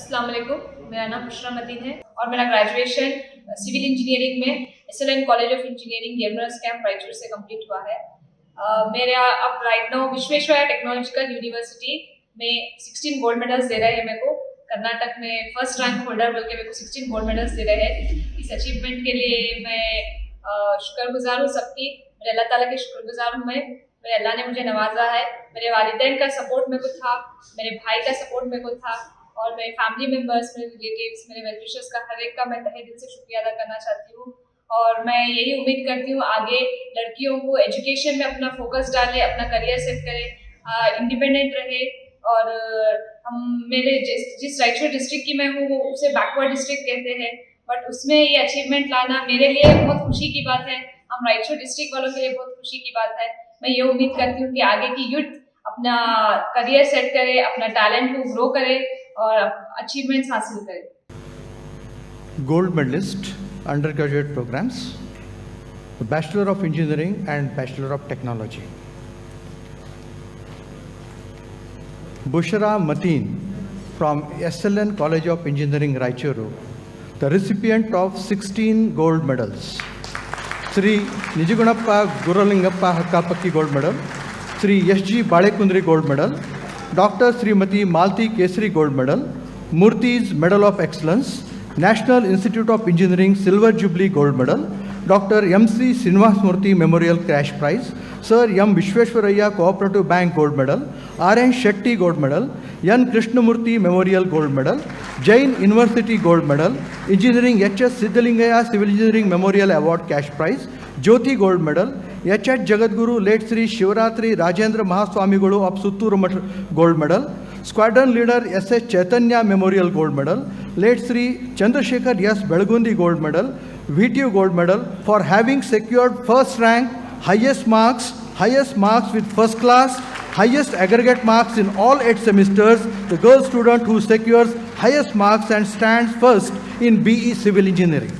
अस्सलाम वालेकुम, मेरा नाम बुशरा मतीन है और मेरा ग्रेजुएशन सिविल इंजीनियरिंग में SLN कॉलेज ऑफ इंजीनियरिंग गेमरस कैंप रायचूर से कंप्लीट हुआ है। मेरा अब right now Visvesvaraya technological university में 16 गोल्ड मेडल्स दे रहे हैं मेरे को। कर्नाटक में फर्स्ट रैंक होल्डर बोल के मेरे को 16 गोल्ड मेडल्स दे रहे हैं। इस अचीवमेंट के लिए मैं शुक्रगुजार हूँ सबकी। मेरे अल्लाह ताला के शुक्रगुजार हूँ मैं। मेरे अल्लाह ने मुझे नवाजा है। मेरे वालिदैन का सपोर्ट मेरे को था, मेरे भाई का सपोर्ट मेरे को था और मेरे फैमिली मेम्बर्स, मेरे रिलेटिव्स, मेरे वेल विशर्स का हर एक का मैं तहे दिल से शुक्रिया अदा करना चाहती हूँ। और मैं यही उम्मीद करती हूँ आगे लड़कियों को एजुकेशन में अपना फोकस डाले, अपना करियर सेट करे, इंडिपेंडेंट रहे। और हम मेरे जिस रायचूर डिस्ट्रिक्ट की मैं हूँ वो उसे बैकवर्ड डिस्ट्रिक्ट कहते हैं, बट उसमें ये अचीवमेंट लाना मेरे लिए बहुत खुशी की बात है। हम रायचूर डिस्ट्रिक्ट वालों के लिए बहुत खुशी की बात है। मैं ये उम्मीद करती हूँ कि आगे की यूथ अपना करियर सेट करे, अपना टैलेंट को ग्रो करे और अचीवमेंट्स हासिल करे। Gold medalist, undergraduate programs, Bachelor of Engineering and Bachelor of Technology. Bushra Mateen from SLN College of Engineering, Raichuru, the recipient of 16 gold medals. Sri Nijigunappa Guralingappa Hakkapakki gold medal, Sri S.G. Balekundri gold medal, Dr. Srimati Malti Kesari gold medal, Murthy's Medal of Excellence, National Institute of Engineering Silver Jubilee gold medal, Dr. M.C. Srinivasmurthy Memorial Cash Prize, Sir M. Vishweshwaraya Cooperative Bank gold medal, R.N. Shetty gold medal, N. Krishnamurthy Memorial gold medal, Jain University gold medal, Engineering H.S. Siddhalingaya Civil Engineering Memorial Award Cash Prize, Jyoti gold medal, H.H. Jagadguru late Sri Shivaratri Rajendra Mahaswamigulu of Sutturu Math gold medal, Squadron Leader S.H. Chaitanya Memorial gold medal, late Sri Chandrasekhar S. Belgundi gold medal, VTU gold medal for having secured first rank, highest marks with first class, highest aggregate marks in all 8 semesters, the girl student who secures highest marks and stands first in BE Civil Engineering.